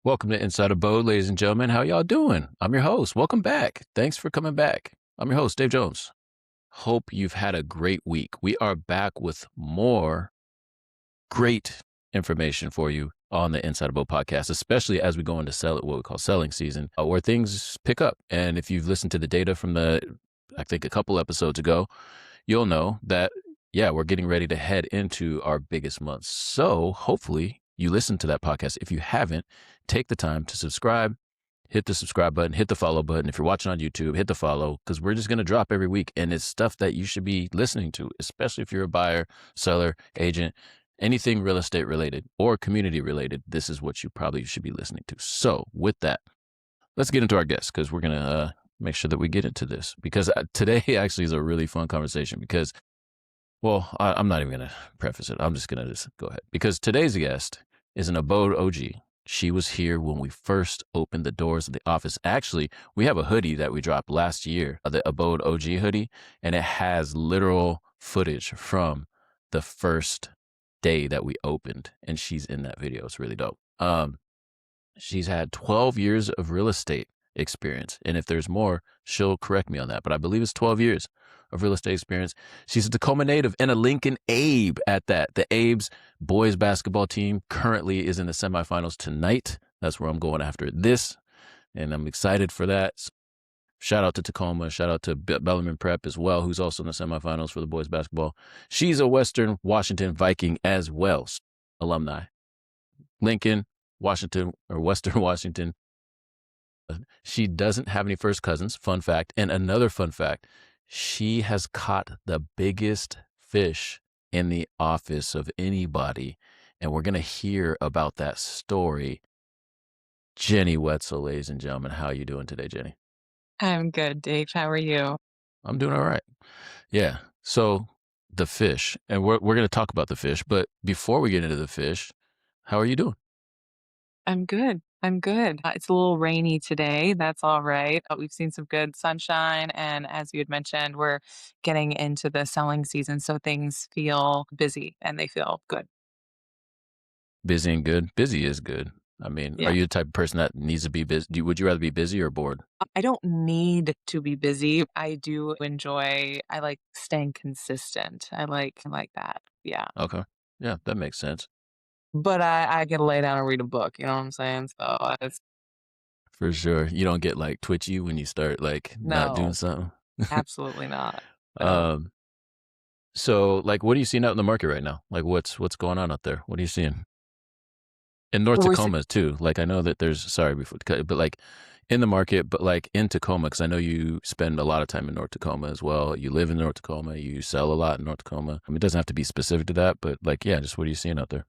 Welcome to Inside Abode, ladies and gentlemen. How y'all doing? I'm your host. Welcome back. Thanks for coming back. I'm your host, Dave Jones. Hope you've had a great week. We are back with more great information for you on the Inside Abode podcast, especially as we go into what we call selling season, where things pick up. And if you've listened to the data from I think a couple episodes ago, you'll know that, yeah, we're getting ready to head into our biggest month. So hopefully you listen to that podcast. If you haven't, take the time to subscribe, hit the subscribe button, hit the follow button. If you're watching on YouTube, hit the follow, because we're just going to drop every week. And it's stuff that you should be listening to, especially if you're a buyer, seller, agent, anything real estate related or community related. This is what you probably should be listening to. So with that, let's get into our guests, because we're going to make sure that we get into this, because today actually is a really fun conversation because, well, I'm not even going to preface it. I'm just going to just go ahead, because today's guest is an Abode OG. She was here when we first opened the doors of the office. Actually, we have a hoodie that we dropped last year, the Abode OG hoodie, and it has literal footage from the first day that we opened, and she's in that video. It's really dope. She's had 12 years of real estate experience, and if there's more, she'll correct me on that, but I believe it's 12 years of real estate experience. She's a Tacoma native and a Lincoln Abe at that. The Abe's boys basketball team currently is in the semifinals tonight. That's where I'm going after this, and I'm excited for that. Shout out to Tacoma. Shout out to Bellarmine Prep as well, who's also in the semifinals for the boys basketball. She's a Western Washington Viking as well, alumni. Lincoln, Washington, or Western Washington. She doesn't have any first cousins, fun fact. And another fun fact, she has caught the biggest fish in the office of anybody. And we're going to hear about that story. Jenny Wetzel, ladies and gentlemen. How are you doing today, Jenny? I'm good, Dave. How are you? I'm doing all right. Yeah. So the fish, and we're going to talk about the fish. But before we get into the fish, how are you doing? I'm good. I'm good. It's a little rainy today. That's all right. We've seen some good sunshine. And as you had mentioned, we're getting into the selling season. So things feel busy and they feel good. Busy and good? Busy is good. I mean, are Yeah. you the type of person that needs to be busy? Would you rather be busy or bored? I don't need to be busy. I like staying consistent. I like that. Yeah. Okay. Yeah, that makes sense. But I get to lay down and read a book. You know what I'm saying? So it's For sure. You don't get like twitchy when you start like not doing no, something. absolutely not. No. um, so like what are you seeing out in the market right now? Like what's going on out there? What are you seeing? In North We're Tacoma too. Like I know that there's sorry before but like in the market, but like in Tacoma, because I know you spend a lot of time in North Tacoma as well. You live in North Tacoma, you sell a lot in North Tacoma. I mean, it doesn't have to be specific to that, but like, yeah, just what are you seeing out there?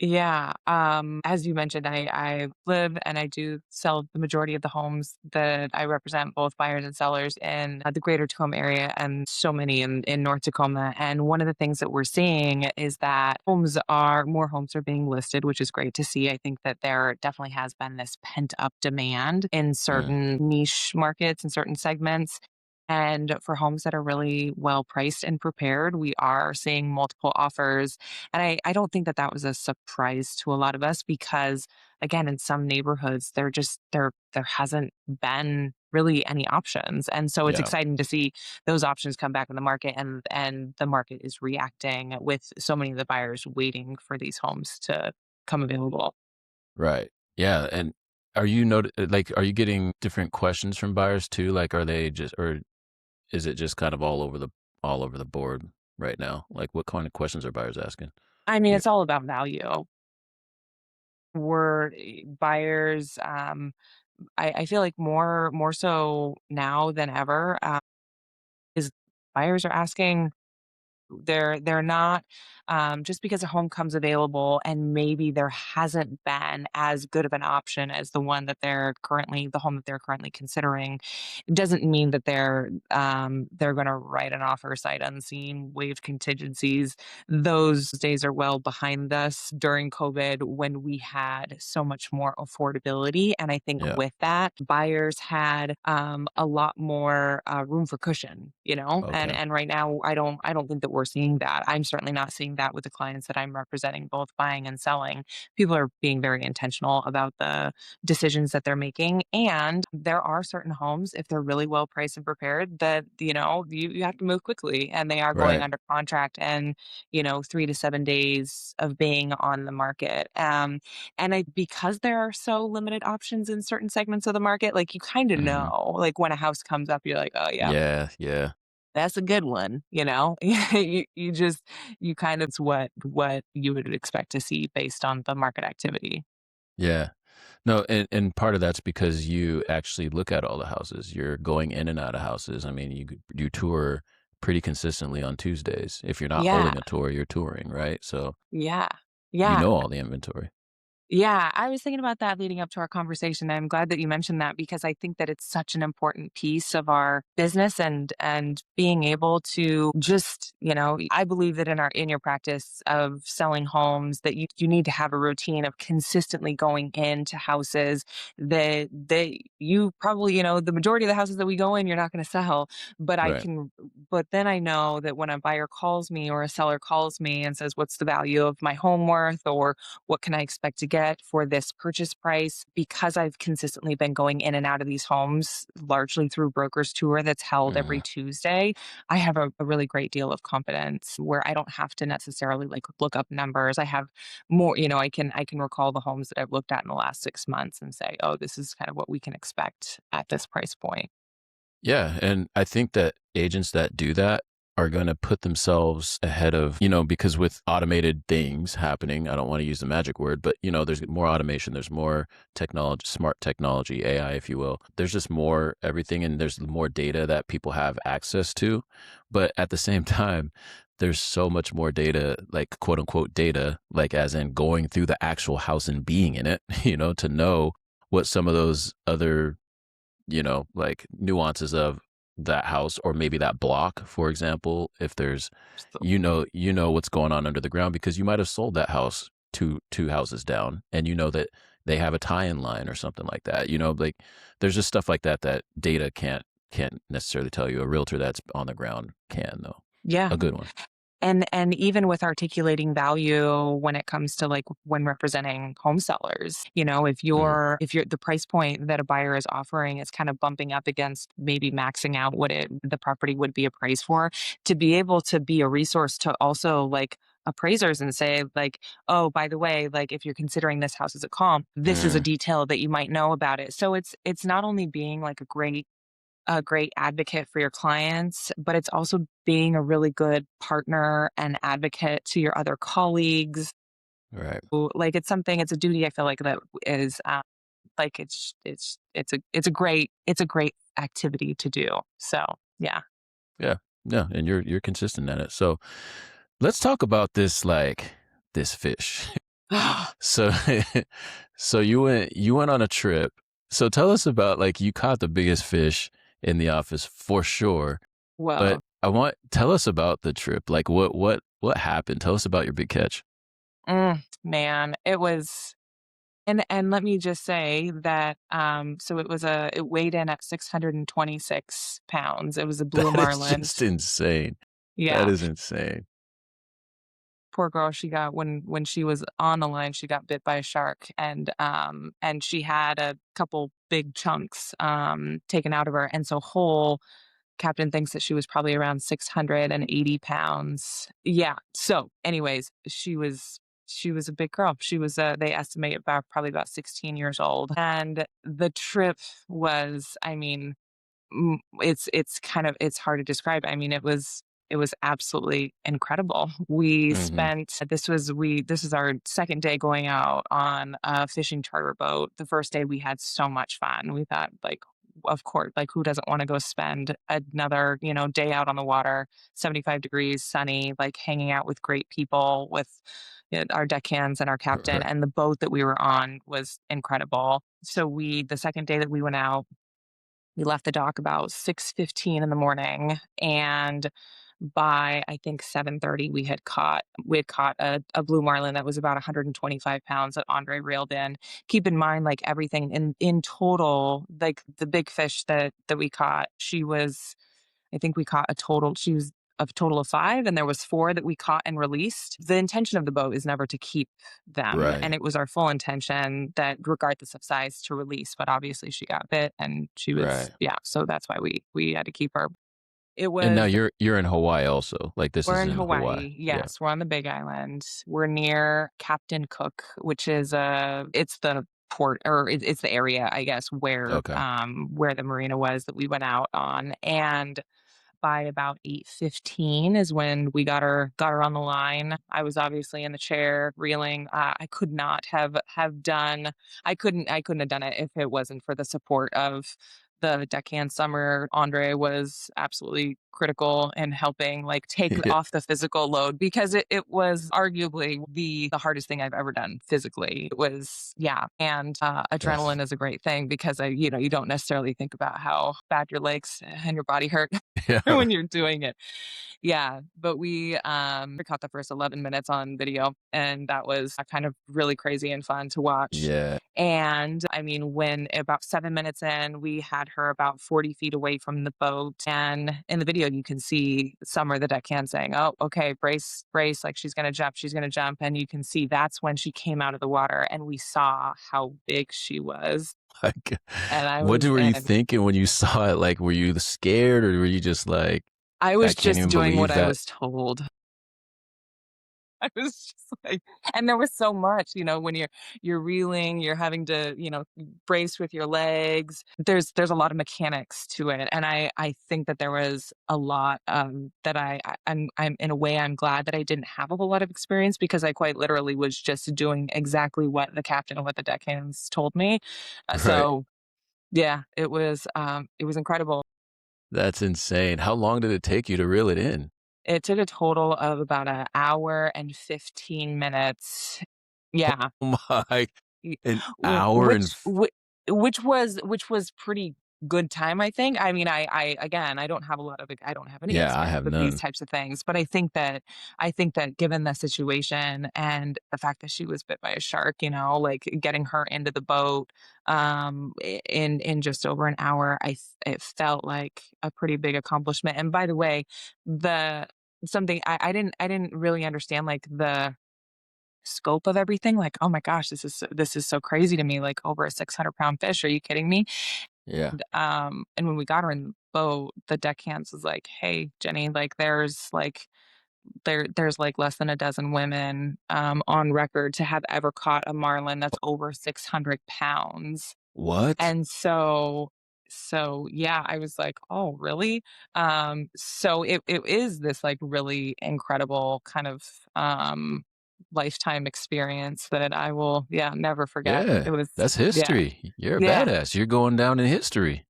Yeah, as you mentioned, I live and I do sell the majority of the homes that I represent, both buyers and sellers in the greater Tacoma area and so many in North Tacoma. And one of the things that we're seeing is that more homes are being listed, which is great to see. I think that there definitely has been this pent up demand in Mm, certain niche markets and certain segments. And for homes that are really well priced and prepared, we are seeing multiple offers, and I don't think that that was a surprise to a lot of us because, again, in some neighborhoods, there hasn't been really any options. And so it's yeah, exciting to see those options come back in the market, and the market is reacting with so many of the buyers waiting for these homes to come available. right. Yeah. And are you getting different questions from buyers too? Like, are they just, or is it just kind of all over the board right now? Like, what kind of questions are buyers asking? I mean, You, it's all about value. Buyers, I feel like more so now than ever, is buyers are asking. They're not, just because a home comes available and maybe there hasn't been as good of an option as the home that they're currently considering, it doesn't mean that they're gonna write an offer sight unseen, waive contingencies. Those days are well behind us during COVID when we had so much more affordability, and I think yeah. with that, buyers had, a lot more, room for cushion, Okay. and right now, I don't think that we're seeing that. I'm certainly not seeing that with the clients that I'm representing, both buying and selling. People are being very intentional about the decisions that they're making. And there are certain homes, if they're really well priced and prepared, that, you have to move quickly and they are going Right. under contract and, 3 to 7 days of being on the market. Because there are so limited options in certain segments of the market, like you kind of Mhm. know, like when a house comes up, you're like, oh, yeah, Yeah, yeah, that's a good one, you kind of, it's what you would expect to see based on the market activity. yeah. No, and part of that's because you actually look at all the houses. You're going in and out of houses. I mean, you tour pretty consistently on Tuesdays. If you're not Yeah. holding a tour, you're touring, right? So Yeah. you Yeah. know all the inventory. Yeah, I was thinking about that leading up to our conversation. I'm glad that you mentioned that because I think that it's such an important piece of our business and being able to just, I believe that in your practice of selling homes that you need to have a routine of consistently going into houses that you probably, the majority of the houses that we go in, you're not going to sell, but Right. but then I know that when a buyer calls me or a seller calls me and says, what's the value of my home worth, or what can I expect to get for this purchase price? Because I've consistently been going in and out of these homes largely through brokers tour that's held every Mhm. Tuesday. I have a really great deal of confidence where I don't have to necessarily like look up numbers. I have more, I can recall the homes that I've looked at in the last 6 months and say, oh, this is kind of what we can expect at this price point. Yeah, and I think that agents that do that are going to put themselves ahead of, because with automated things happening, I don't want to use the magic word, but there's more automation, there's more technology, smart technology, AI, if you will. There's just more everything and there's more data that people have access to. But at the same time, there's so much more data, like quote unquote data, like as in going through the actual house and being in it, to know what some of those other like nuances of that house or maybe that block, for example, if there's So, what's going on under the ground because you might have sold that house two houses down and you know that they have a tie-in line or something like that. Like there's just stuff like that that data can't necessarily tell you. A realtor that's on the ground can though. yeah. A good one. And even with articulating value when it comes to like when representing home sellers, Mhm. if you're the price point that a buyer is offering is kind of bumping up against maybe maxing out what the property would be appraised for, to be able to be a resource to also like appraisers and say like, oh, by the way, like if you're considering this house as a comp, this is a Mm, detail that you might know about it. So it's not only being like a great advocate for your clients, but it's also being a really good partner and advocate to your other colleagues. right. Like it's a duty I feel like that is like it's a great activity to do. So yeah. Yeah. Yeah, and you're consistent at it. So let's talk about this like this fish. So so you went on a trip. So tell us about like you caught the biggest fish in the office for sure. But Whoa. tell us about the trip. Like what happened? Tell us about your big catch. Man, it was. And let me just say that, so it weighed in at 626 pounds. It was a blue That is marlin. just insane. That Yeah. is insane. Poor girl, she got when she was on the line, she got bit by a shark and she had a couple big chunks taken out of her. And so whole captain thinks that she was probably around 680 pounds. Yeah. So anyways, she was a big girl. She was they estimate about probably about 16 years old. And the trip was, I mean, it's hard to describe. I mean, it was absolutely incredible. We Mhm. spent this is our second day going out on a fishing charter boat. The first day we had so much fun. We thought like, of course, like who doesn't want to go spend another, day out on the water, 75 degrees, sunny, like hanging out with great people with our deckhands and our captain, and the boat that we were on was incredible. So the second day that we went out, we left the dock about 6:15 in the morning, and by I think 7:30 we had caught a blue marlin that was about 125 pounds that Andre reeled in. Keep in mind, like everything in total, like the big fish that we caught, I think we caught a total. She was a total of 5, and there was 4 that we caught and released. The intention of the boat is never to keep them, Right. and it was our full intention that regardless of size to release, but obviously she got bit and she was Right. yeah, so that's why we had to keep her. It And now was you're in Hawaii also. Like this We're is in in Hawaii. Hawaii. Yeah. Yes, we're on the Big Island. We're near Captain Cook, which is it's the port, or it's the area, I guess, Okay. where the marina was that we went out on. And by about 8:15 is when we got her on the line. I was obviously in the chair reeling. I could not have done. I couldn't have done it if it wasn't for the support of the deckhand. Summer Andre was absolutely critical in helping like take Yeah. off the physical load because it was arguably the hardest thing I've ever done physically. It was, yeah. And That's adrenaline is a great thing because you don't necessarily think about how bad your legs and your body hurt yeah. when you're doing it. Yeah, but we caught the first 11 minutes on video, and that was kind of really crazy and fun to watch. Yeah. And I mean, when about 7 minutes in, we had her about 40 feet away from the boat. And in the video, you can see Summer, the deckhand, saying, "Oh, okay, brace, brace, like she's gonna jump, she's gonna jump." And you can see that's when she came out of the water, and we saw how big she was. Like, And what were you thinking when you saw it? Like, were you scared or were you just like, I I was can't just even doing what believe I that? was told. I was just like, and there was so much, when you're reeling, you're having to, brace with your legs. There's a lot of mechanics to it, and I think that there was a lot that I'm in a way I'm glad that I didn't have a whole lot of experience because I quite literally was just doing exactly what the captain and what the deckhands told me. Right. So yeah, it was incredible. That's insane. How long did it take you to reel it in? It took a total of about an hour and 15 minutes. Yeah. Oh my, Y an w hour and which was pretty good time, I think. I mean, I again, I don't have any yeah, I experience have with these none. types of things, but I think that given the situation and the fact that she was bit by a shark, like, getting her into the boat, in just over an hour, it felt like a pretty big accomplishment, and by the way, the something I didn't really understand, like, the scope of everything, like, "Oh my gosh, this is so crazy to me, like, over a 600-pound fish, are you kidding me?" Yeah. And when we got her in the boat, the deckhands was like, "Hey, Jenny, like, there's, like, less than a dozen women, on record to have ever caught a marlin that's over 600 pounds." What? And so yeah, I was like, "Oh, really?" So it is this, like, really incredible kind of, lifetime experience that I will, yeah, never forget. Yeah, It was that's yeah, history. You're a yeah. badass. You're going down in history.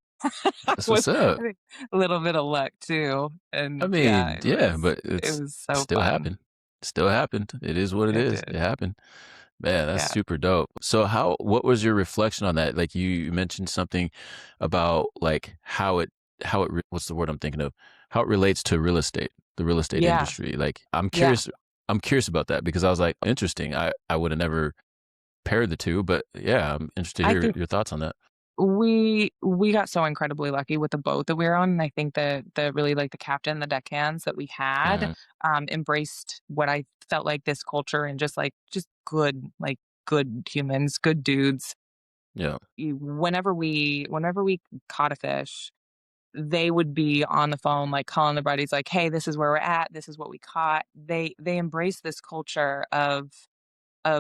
That's With what's up. I think a little bit of luck too, I and yeah, mean, it yeah, was but it it's was it so still fun. happened. Still happened. It is what it It is. It did. happened. Man, that's Yeah. super dope. So what was your reflection on that? Like you mentioned something about like what's the word I'm thinking of? How it relates to real estate, the real estate Yeah. industry. Like Yeah. I'm curious about that because I was like, interesting. I would have never paired the two, but yeah, I'm interested to I hear think your thoughts on that. we got so incredibly lucky with the boat that we were on, and I think that really, like, the captain, the deckhands that we had, Mhm. embraced what I felt like this culture and just good, like, good humans, good dudes. Yeah. Whenever we caught a fish, they would be on the phone, like, calling their buddies, like, "Hey, this is where we're at. This is what we caught." They embrace this culture of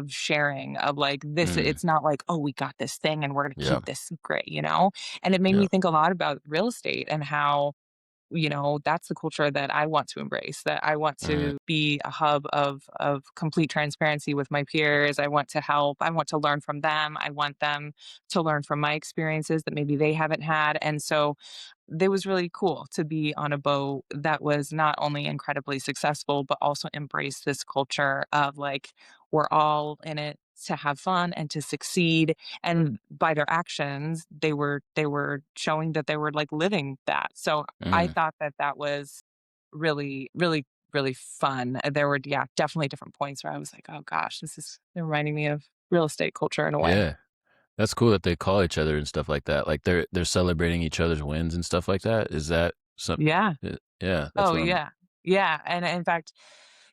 sharing, of, like, this Mm. it's not like, "Oh, we got this thing and we're gonna Yeah. keep this secret," you know? And it made Yeah. me think a lot about real estate and how, that's the culture that I want to embrace, that I want Mm. to be a hub of complete transparency with my peers. I want to help. I want to learn from them. I want them to learn from my experiences that maybe they haven't had. And so it was really cool to be on a boat that was not only incredibly successful, but also embrace this culture of like, we're all in it to have fun and to succeed. And by their actions, they were showing that they were like living that. So I Mm. thought that that was really, really, really fun. There were, yeah, definitely different points where I was like, oh gosh, this is reminding me of real estate culture in a way. Yeah. That's cool that they call each other and stuff like that. Like they're celebrating each other's wins and stuff like that. Is that some Yeah. yeah, that's Oh, what I'm yeah. Yeah, and in fact,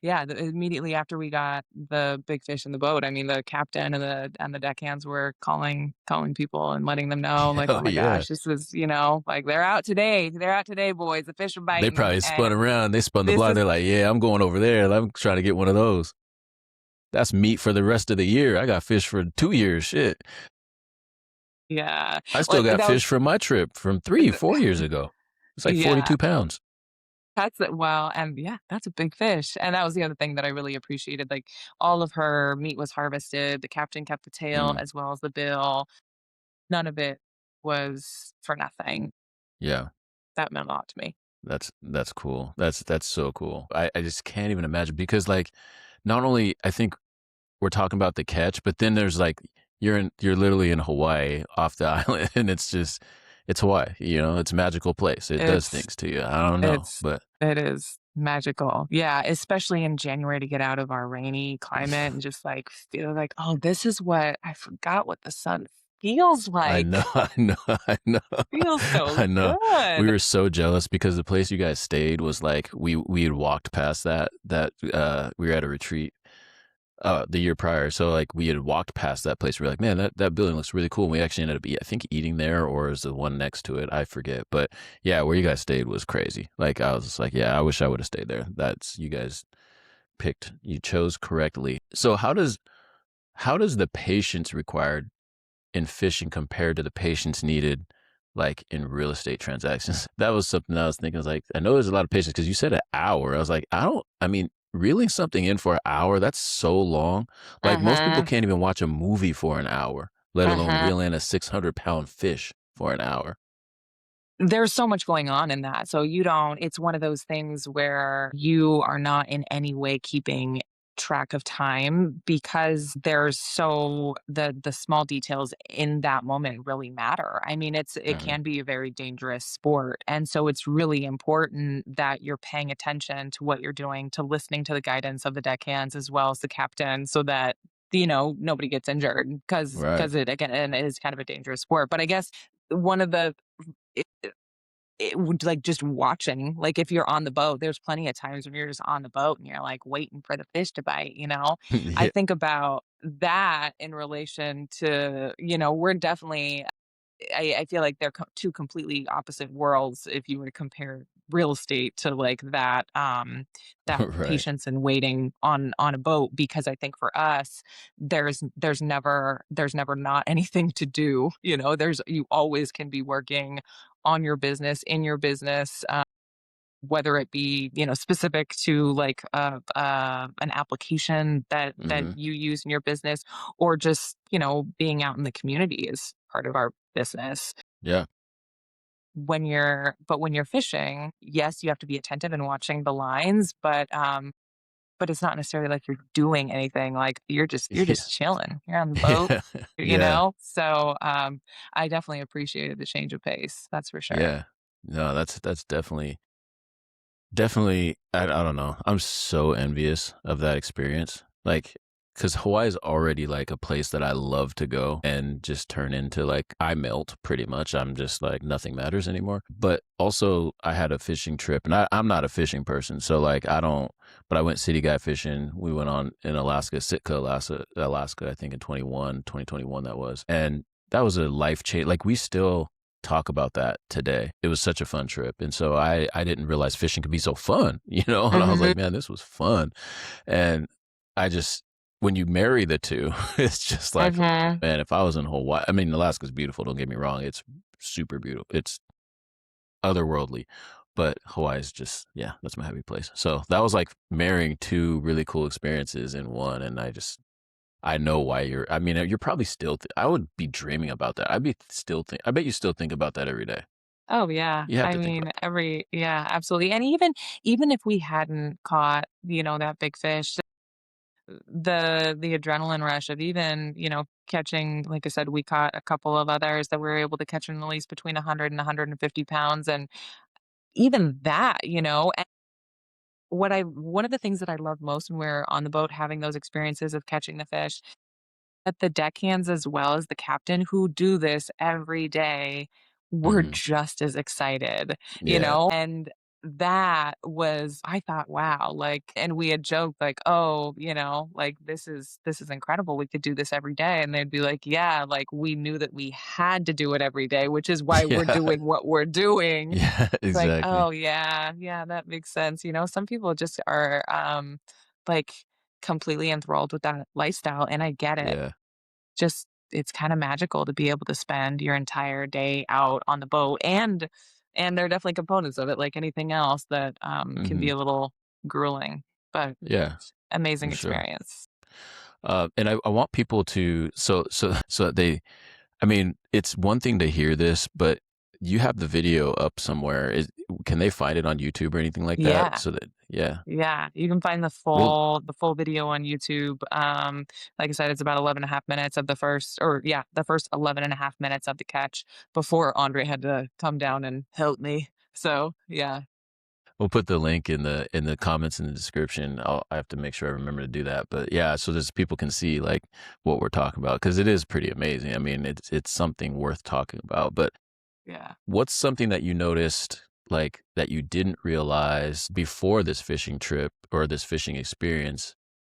yeah, immediately after we got the big fish in the boat, I mean, the captain and the deckhands were calling people and letting them know, like, Hell "Oh my yeah. gosh, this is," like, They're out today, boys. The fish are They biting." probably spun And around. They spun the this block. is They're like, yeah, I'm going over there. I'm trying to get one of those. That's meat for the rest of the year. I got fish for 2 years. Shit. yeah. I Well, still got that was fish from my trip from 3, 4 years ago. It's like yeah. 42 pounds. That's it well, and yeah, that's a big fish, and that was the other thing that I really appreciated, like, all of her meat was harvested, the captain kept the tail Mm, as well as the bill. None of it was for nothing. yeah. That meant a lot to me. That's cool. That's so cool. I just can't even imagine because like not only I think we're talking about the catch, but then there's like you're literally in Hawaii off the island and it's Hawaii, it's a magical place. It does It's things to you. I don't know, it's but it is magical. Yeah, especially in January to get out of our rainy climate and just, like, feel like, "Oh, this is what I forgot what the sun feels I know, like." I know, I know. Feels so I know. We good. were so jealous because the place you guys stayed was like we had walked past that we were at a retreat the year prior. So like we had walked past that place. We are like, man, that building looks really cool. And we actually ended up I think eating there or is the one next to it. I forget. But yeah, where you guys stayed was crazy. Like I was just like, yeah, I wish I would have stayed there. That's you guys you chose correctly. So how does the patience required in fishing compared to the patience needed like in real estate transactions? That was something I was thinking. I was like, I know there's a lot of patience because you said an hour. I was like, I mean, reeling something in for an hour, that's so long. Like most people Mhm, can't even watch a movie for an hour, let alone mhm. reel in a 600-pound fish for an hour. There's so much going on in that, so you don't it's one of those things where you are not in any way keeping track of time because there's so the small details in that moment really matter. I mean, it Hmm. can be a very dangerous sport, and so it's really important that you're paying attention to what you're doing, to listening to the guidance of the deckhands as well as the captain so that, nobody gets injured because Right. it again, and it is kind of a dangerous sport, but I guess one of the it would like, just watching, like, if you're on the boat, there's plenty of times when you're just on the boat and you're, like, waiting for the fish to bite, you know? I Yeah. think about that in relation to, we're definitely I feel like they're 2 completely opposite worlds if you were to compare real estate to, like, that Right. patience and waiting on a boat because I think for us, there's never not anything to do, you always can be working on your business, in your business, whether it be, specific to, like, an application that Hmm. you use in your business or just, being out in the community is part of our business. Yeah. When you're fishing, yes, you have to be attentive and watching the lines, but it's not necessarily like you're doing anything, like, you're just Yeah. chilling. You're on the boat, Yeah. you Yeah. know? So, I definitely appreciated the change of pace, that's for sure. Yeah. No, that's definitely, I don't know. I'm so envious of that experience. Like, because Hawaii is already like a place that I love to go and just turn into like, I melt pretty much. I'm just like, nothing matters anymore. But also, I had a fishing trip and I'm not a fishing person. So, like, I don't, but I went city guy fishing. We went on in Alaska, Sitka, Alaska, I think in 2021 that was. And that was a life change. Like, we still, talk about that today. It was such a fun trip. And so I didn't realize fishing could be so fun, And I was Mhm, like, man, this was fun. And I just when you marry the two, it's just like, mhm. man, if I was in Hawaii, I mean, Alaska's beautiful, don't get me wrong. It's super beautiful. It's otherworldly. But Hawaii is just, yeah, that's my happy place. So that was like marrying two really cool experiences in one. And I know why I mean, you're probably still, I would be dreaming about that. I bet you still think about that every day. Oh, yeah. You have I to think mean, about yeah, absolutely, and even if we hadn't caught, that big fish, the adrenaline rush of even, catching like I said, we caught a couple of others that we were able to catch in at least between 100 and 150 pounds, and even that, and one of the things that I love most when we're on the boat having those experiences of catching the fish, that the deckhands as well as the captain who do this every day, that. were Mhm. just as excited, Yeah. and that was I thought, "Wow," like and we had joked like, "Oh, like, this is incredible, we could do this every day," and they'd be like, "Yeah, like, we knew that we had to do it every day, which is why we're Yeah. doing what we're doing." Yeah, It's like, exactly. "Oh, yeah, yeah, that makes sense," some people just are, like, completely enthralled with that lifestyle, and I get it. Yeah. Just it's kinda magical to be able to spend your entire day out on the boat, and there are definitely components of it, like anything else that, can be Mhm. a little grueling, but Yeah, amazing for sure. experience. And I want people to so that they I mean, it's one thing to hear this, but you have the video up somewhere. Can they find it on YouTube or anything like that? Yeah, So that yeah. yeah, you can find the Well, full video on YouTube, like I said, it's about 11 and a half minutes of the first or yeah, the first 11 and a half minutes of the catch before Andre had to come down and help me, so, yeah. we'll put the link in the comments in the description. I have to make sure I remember to do that. But yeah, so just people can see like what we're talking about because it is pretty amazing. I mean, it's something worth talking about. But Yeah. what's something that you noticed, like, that you didn't realize before this fishing trip or this fishing experience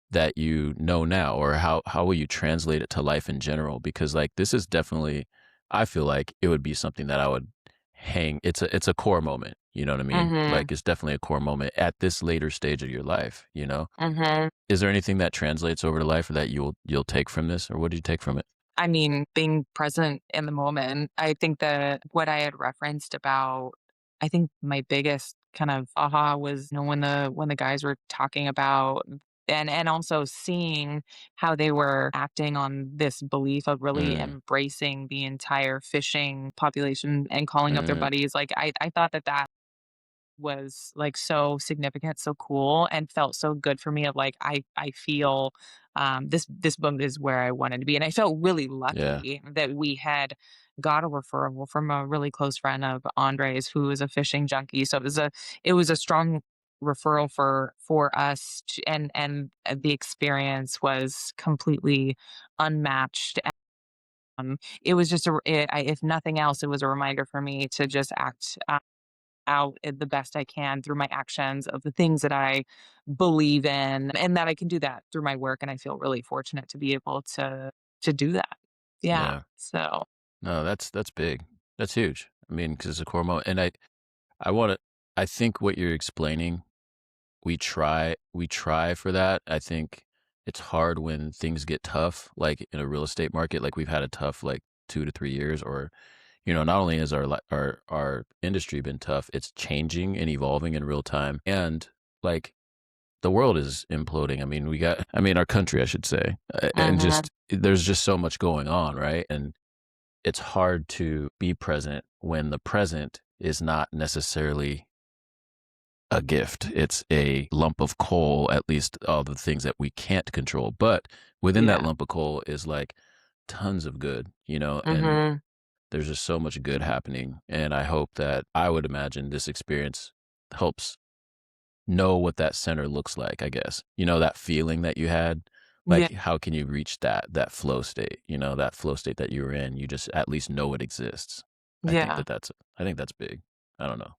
that you know now? Or how will you translate it to life in general? Because, like, this is definitely I feel like it would be something that I would hang it's a core moment, you know what I mean? Mhm, Like, it's definitely a core moment at this later stage of your life, you know? mhm. Is there anything that translates over to life or that you'll take from this, or what did you take from it? I mean, being present in the moment, I think that what I had referenced about I think my biggest kind of aha was, when the guys were talking about and also seeing how they were acting on this belief of really Mm, embracing the entire fishing population and calling up their mm, buddies, like, I thought that was, like, so significant, so cool, and felt so good for me of, like, I feel, this boat is where I wanted to be, and I felt really yeah, lucky that we had got a referral from a really close friend of Andre's who is a fishing junkie, so it was a strong referral for us to and the experience was completely unmatched, it was just if nothing else, it was a reminder for me to just act, out the best I can through my actions of the things that I believe in, and that I can do that through my work, and I feel really fortunate to be able to do that. Yeah, yeah. so No, that's big. That's huge. I mean, because it's a core moment, and I wanna I think what you're explaining, we try for that. I think it's hard when things get tough, like, in a real estate market, like, we've had a tough, like, 2 to 3 years or, not only has our industry been tough, it's changing and evolving in real time, and, like, the world is imploding. I mean, our country, I should say, and mhm, just there's just so much going on, right? And it's hard to be present when the present is not necessarily a gift. It's a lump of coal, at least all the things that we can't control. But within that yeah, lump of coal is like tons of good, and mhm, there's just so much good happening. And I hope that I would imagine this experience helps know what that center looks like, I guess. That feeling that you had, yeah, like how can you reach that flow state, that flow state that you were in, you just at least know it exists. yeah, I think that's big. I don't know.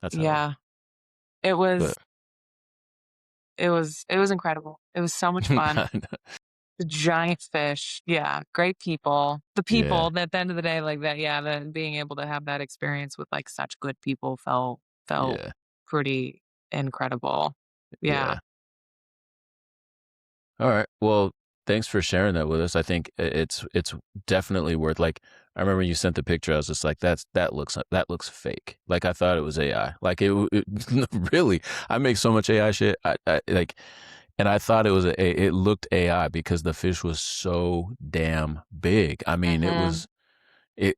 That's how yeah. It was but it was incredible. It was so much fun. The giant fish, yeah, great people. The yeah, people that at the end of the day, like that, yeah, then being able to have that experience with like such good people felt yeah, pretty incredible. Yeah. yeah. All right. Well, thanks for sharing that with us. I think it's definitely worth like I remember when you sent the picture, I was just like, that looks fake. Like I thought it was AI. Like it really, I make so much AI shit. I like and I thought it looked AI because the fish was so damn big. I mean, Mhm. it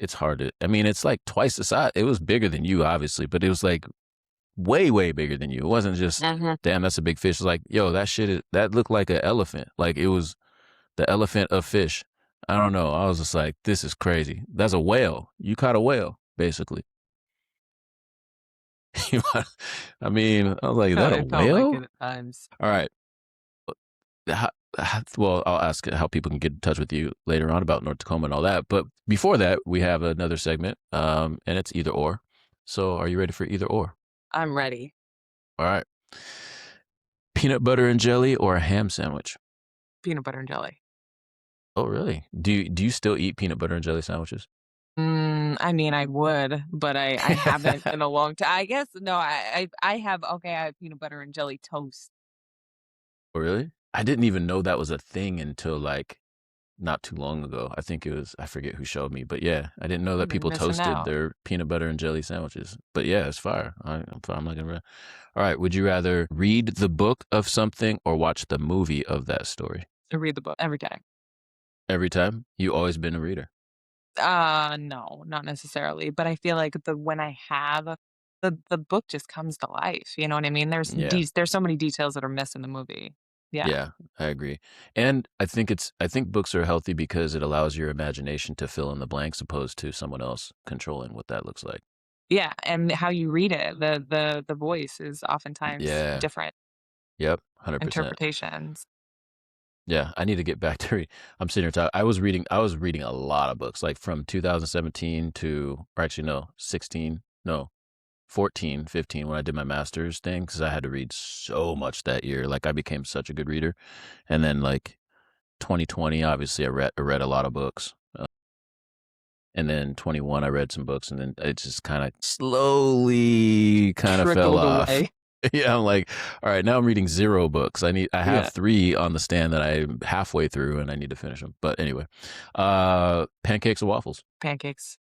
it's hard to I mean, it's like twice the size. It was bigger than you, obviously, but it was like way, way bigger than you. It wasn't just, Mhm. damn, that's a big fish. It's like, yo, that looked like an elephant. Like it was the elephant of fish. I don't know. I was just like, this is crazy. That's a whale. You caught a whale, basically. I mean, I was like, is that a It felt like it whale? at times. All right. Well, I'll ask how people can get in touch with you later on about North Tacoma and all that. But before that, we have another segment, and it's either or. So, are you ready for either or? I'm ready. All right. Peanut butter and jelly or a ham sandwich? Peanut butter and jelly. Oh, really? Do you still eat peanut butter and jelly sandwiches? I mean, I would, but I haven't in a long time. I guess no, I have okay, I have peanut butter and jelly toast. Oh, really? I didn't even know that was a thing until like not too long ago. I think it was, I forget who showed me, but yeah, I didn't know that You've been people missing toasted out. their peanut butter and jelly sandwiches. But yeah, it's fire. I'm fine. I'm not gonna. All right. Would you rather read the book of something or watch the movie of that story? I read the book every time. Every time? You always been a reader. No, not necessarily, but I feel like when I have the book just comes to life, you know what I mean? Yeah. There's so many details that are missed in the movie. Yeah. Yeah, I agree. And I think books are healthy because it allows your imagination to fill in the blanks opposed to someone else controlling what that looks like. Yeah, and how you read it, the voice is oftentimes Yeah. different Yep. 100%. interpretations. Yeah, I need to get back to read. I'm sitting here talking. I was reading a lot of books, like from 2017 to, or actually no, 16, no, 14, 15 when I did my master's thing because I had to read so much that year. Like I became such a good reader, and then like 2020, obviously I read a lot of books. And then 21, I read some books, and then it just kind of slowly kind of fell Trickled off. away. Yeah, I'm like, all right, now I'm reading 0 books. I have Yeah, 3 on the stand that I'm halfway through, and I need to finish them. But anyway, pancakes or waffles? pancakes.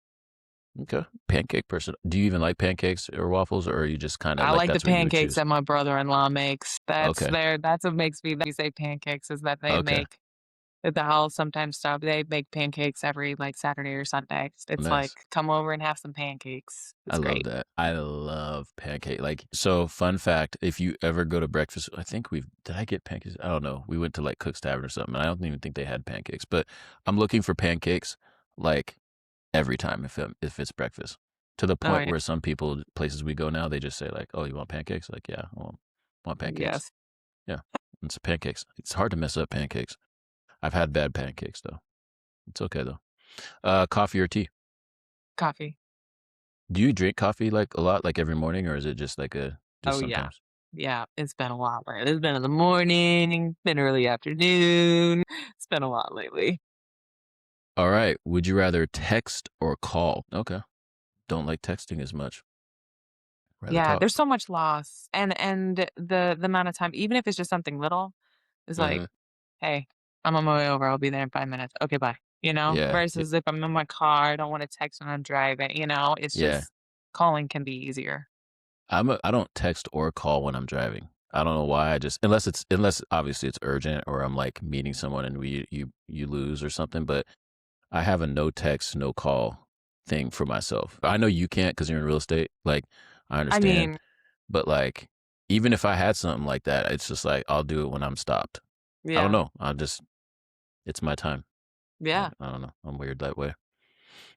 Okay, pancake person. Do you even like pancakes or waffles, or are you just kind of I like like the that's what you would pancakes choose? that my brother-in-law makes. Okay, That's what makes me say pancakes is that they okay, make at the house sometimes stop they make pancakes every, like, Saturday or Sunday. It's like, nice. "Come over and have some pancakes." I It's love great. that. I love pancake. Like, so fun fact, if you ever go to breakfast, I think did I get pancakes? I don't know. We went to like Cook's Tavern or something. And I don't even think they had pancakes, but I'm looking for pancakes like every time if it's breakfast to the Oh, point yeah. where some people, places we go now, they just say like, oh, you want pancakes? Like, yeah, want pancakes. Yes. Yeah. It's pancakes. It's hard to mess up pancakes. I've had bad pancakes though. It's okay though. Coffee or tea? Coffee. Do you drink coffee like a lot, like every morning, or is it just like just Oh, yeah. sometimes? Yeah, it's been a lot, right? It's been in the morning, been early afternoon. It's been a lot lately. All right. Would you rather text or call? Okay. Don't like texting as much. Rather Yeah, talk. there's so much loss, and the amount of time even if it's just something little, it's like, Hmm. "Hey, I'm on my way over, I'll be there in 5 minutes. Okay, bye." You know? Yeah. Versus if I'm in my car, I don't wanna text when I'm driving, you know? It's Yeah. just calling can be easier. I don't text or call when I'm driving. I don't know why. I just unless obviously it's urgent or I'm like meeting someone and you lose or something. But I have a no text, no call thing for myself. I know you can't because you're in real estate. Like I I understand, mean, but like even if I had something like that, it's just like I'll do it when I'm stopped. I don't yeah, know. It's my time. yeah. I don't know. I'm weird that way.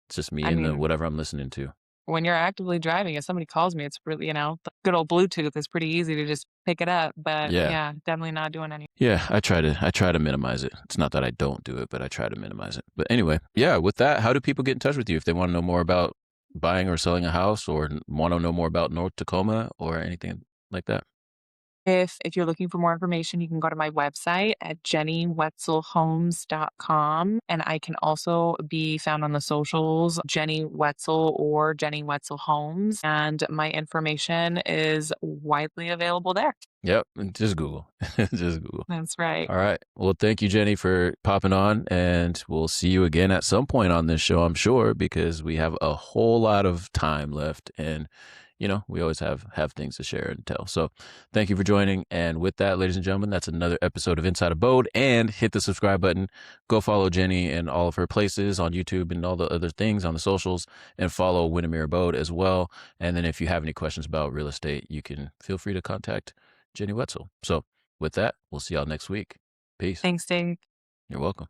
It's just me I and the mean, whatever I'm listening to. when you're actively driving, if somebody calls me, it's really the good old Bluetooth is pretty easy to just pick it up, but Yeah. yeah, definitely not doing any Yeah, I try to minimize it. It's not that I don't do it, but I try to minimize it. But anyway, yeah, with that, how do people get in touch with you if they want to know more about buying or selling a house or want to know more about North Tacoma or anything like that? If you're looking for more information, you can go to my website at jennywetzelhomes.com, and I can also be found on the socials, Jenny Wetzel or Jenny Wetzel Homes, and my information is widely available there. Yep, and just Google. Just Google. That's right. All right. Well, thank you, Jenny, for popping on, and we'll see you again at some point on this show, I'm sure, because we have a whole lot of time left, and we always have things to share and tell. So, thank you for joining, and with that, ladies and gentlemen, that's another episode of Inside Abode. And hit the subscribe button. Go follow Jenny and all of her places on YouTube and all the other things on the socials, and follow Windermere Abode as well. And then, if you have any questions about real estate, you can feel free to contact Jenny Wetzel. So, with that, we'll see y'all next week. Peace. Thanks, Dave. You're welcome.